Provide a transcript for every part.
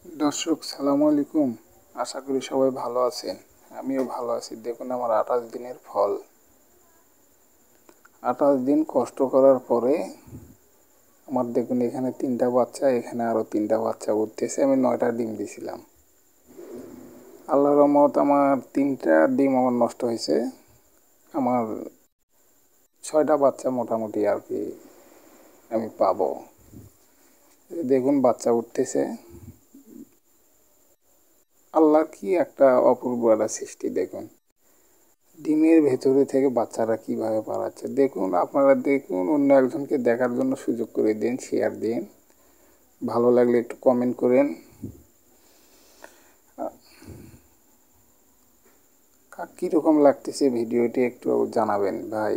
দর্শক সালামু আলাইকুম। আশা করি সবাই ভালো আছেন। আমিও ভালো আছি। দেখুন আমার 28 দিনের ফল। 28 দিন কষ্ট করার পরে আমার দেখুন এখানে 3টা বাচ্চা, এখানে আরও 3টা বাচ্চা উঠতেছে। আমি 9টা ডিম দিয়েছিলাম। আল্লাহর রহমত আমার 3টা ডিম আমার নষ্ট হয়েছে। আমার 6টা বাচ্চা মোটামুটি আর কি আমি পাবো। দেখুন বাচ্চা উঠতেছে। আল্লাহ কি একটা অপূর্ব একটা সৃষ্টি। দেখুন ডিমের ভেতরে থেকে বাচ্চারা কিভাবে পালাচ্ছে। দেখুন আপনারা দেখুন, অন্য একজনকে দেখার জন্য সুযোগ করে দিন, শেয়ার দিন, ভালো লাগলে একটু কমেন্ট করেন। কীরকম লাগতেছে ভিডিওটি একটু জানাবেন ভাই।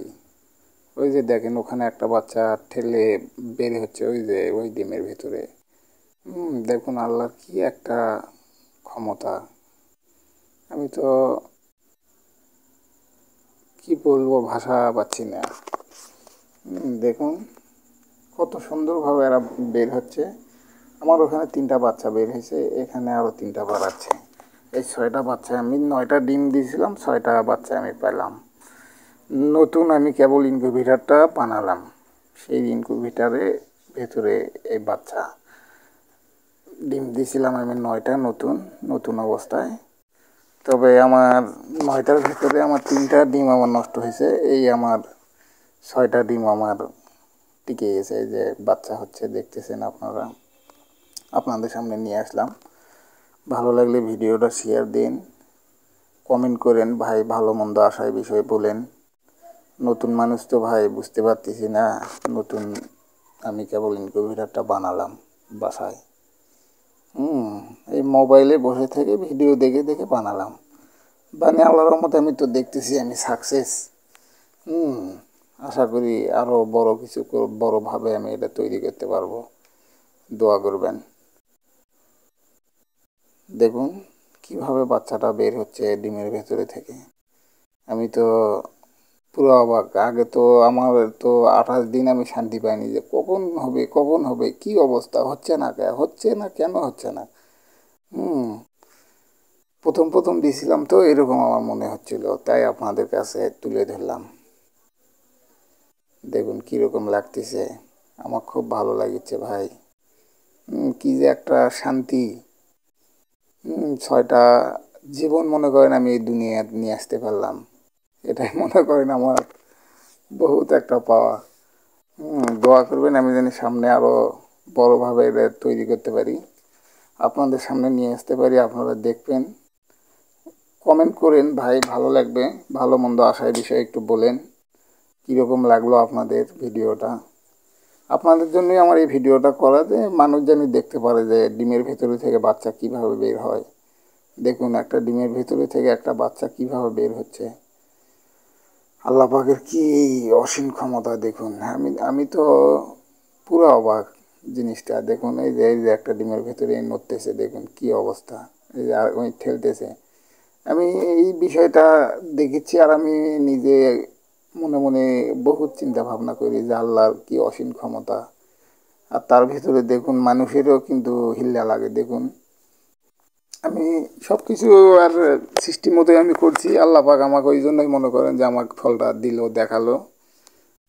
ওই যে দেখেন ওখানে একটা বাচ্চা ঠেলে বের হচ্ছে, ওই যে ওই ডিমের ভেতরে। দেখুন আল্লাহর কি একটা ক্ষমতা। আমি তো কি বলবো, ভাষা পাচ্ছি না। দেখুন কত সুন্দরভাবে এরা বের হচ্ছে। আমার ওখানে 3টা বাচ্চা বের হয়েছে, এখানে আরও 3টা বাড়াচ্ছে। এই 6টা বাচ্চা, আমি 9টা ডিম দিয়েছিলাম, 6টা বাচ্চা আমি পেলাম। নতুন আমি কেবল ইনকিউবেটরটা বানালাম, সেই ইনকিউবেটরে ভেতরে এই বাচ্চা ডিম দিয়েছিলাম আমি 9টা নতুন নতুন অবস্থায়। তবে আমার 9টার ভেতরে আমার 3টা ডিম আমার নষ্ট হয়েছে। এই আমার 6টা ডিম আমার টিকে গেছে। এই যে বাচ্চা হচ্ছে, দেখতেছেন আপনারা, আপনাদের সামনে নিয়ে আসলাম। ভালো লাগলে ভিডিওটা শেয়ার দিন, কমেন্ট করেন ভাই, ভালো মন্দ আশায় বিষয়ে বলেন। নতুন মানুষ তো ভাই বুঝতে পারতেছি না, নতুন আমি কেবল ইনকিউবেটরটা বানালাম বাসায়। এই মোবাইলে বসে থেকে ভিডিও দেখে দেখে বানালাম। বানিয়ে আল্লাহর রহমতে আমি তো দেখতেছি আমি সাকসেস। আশা করি আরও বড় কিছু বড়োভাবে আমি এটা তৈরি করতে পারবো। দোয়া করবেন। দেখুন কিভাবে বাচ্চাটা বের হচ্ছে ডিমের ভেতরে থেকে। আমি তো পুরো অবাক। আগে তো আমার তো 28 দিন আমি শান্তি পাইনি যে কখন হবে কখন হবে, কি অবস্থা, হচ্ছে না কেন হচ্ছে না। প্রথম প্রথম দিয়েছিলাম তো এরকম আমার মনে হচ্ছিল, তাই আপনাদের কাছে তুলে ধরলাম। দেখুন কীরকম লাগতেছে, আমার খুব ভালো লাগছে ভাই। কি যে একটা শান্তি। 6টা জীবন মনে করেন আমি এই দুনিয়া নিয়ে আসতে পারলাম, এটাই মনে করেন আমার বহুত একটা পাওয়া। দোয়া করবেন আমি জানি সামনে আরও বড়োভাবে এটা তৈরি করতে পারি, আপনাদের সামনে নিয়ে আসতে পারি, আপনারা দেখবেন। কমেন্ট করেন ভাই, ভালো লাগবে। ভালো মন্দ আশায় বিষয়ে একটু বলেন কীরকম লাগলো আপনাদের ভিডিওটা। আপনাদের জন্যই আমার এই ভিডিওটা করা, যে মানুষ যেন দেখতে পারে যে ডিমের ভেতরে থেকে বাচ্চা কিভাবে বের হয়। দেখুন একটা ডিমের ভেতরে থেকে একটা বাচ্চা কিভাবে বের হচ্ছে। আল্লাহ পাকের কি অসীম ক্ষমতা। দেখুন আমি তো পুরো অবাক জিনিসটা। দেখুন এই যে একটা ডিমের ভেতরে নড়তেছে, দেখুন কি অবস্থা। এই যে ওই ঠেলতেছে। আমি এই বিষয়টা দেখেছি, আর আমি নিজে মনে মনে বহুত চিন্তা ভাবনা করি যে আল্লাহর কি অসীম ক্ষমতা। আর তার ভিতরে দেখুন মানুষেরও কিন্তু হিল্লা লাগে। দেখুন আমি সব কিছু আর সৃষ্টি মতোই আমি করছি। আল্লাহ পাক আমাকে ওই জন্যই মনে করেন যে আমাকে ফলটা দিল, দেখালো।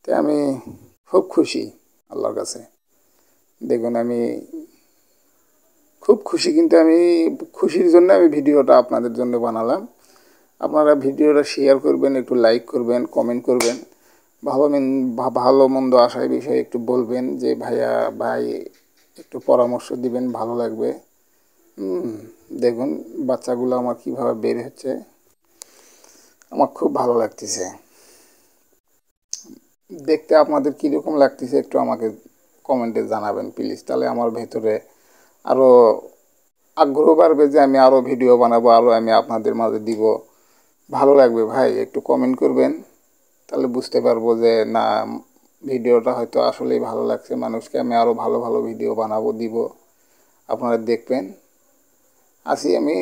তাই আমি খুব খুশি আল্লাহর কাছে। দেখুন আমি খুব খুশি, কিন্তু আমি খুশির জন্য আমি ভিডিওটা আপনাদের জন্য বানালাম। আপনারা ভিডিওটা শেয়ার করবেন, একটু লাইক করবেন, কমেন্ট করবেন, ভালো মন্দ আশায় বিষয়ে একটু বলবেন যে ভাই একটু পরামর্শ দিবেন, ভালো লাগবে। দেখুন বাচ্চাগুলো আমার কিভাবে বের হচ্ছে, আমার খুব ভালো লাগতেছে দেখতে। আপনাদের কীরকম লাগতেছে একটু আমাকে কমেন্টে জানাবেন প্লিজ, তাহলে আমার ভেতরে আরও আগ্রহ বাড়বে যে আমি আরও ভিডিও বানাবো, আরও আমি আপনাদের মাঝে দিব। ভালো লাগবে ভাই, একটু কমেন্ট করবেন, তাহলে বুঝতে পারবো যে না, ভিডিওটা হয়তো আসলেই ভালো লাগছে মানুষকে। আমি আরও ভালো ভালো ভিডিও বানাবো, দিব, আপনারা দেখবেন। আসি আমি।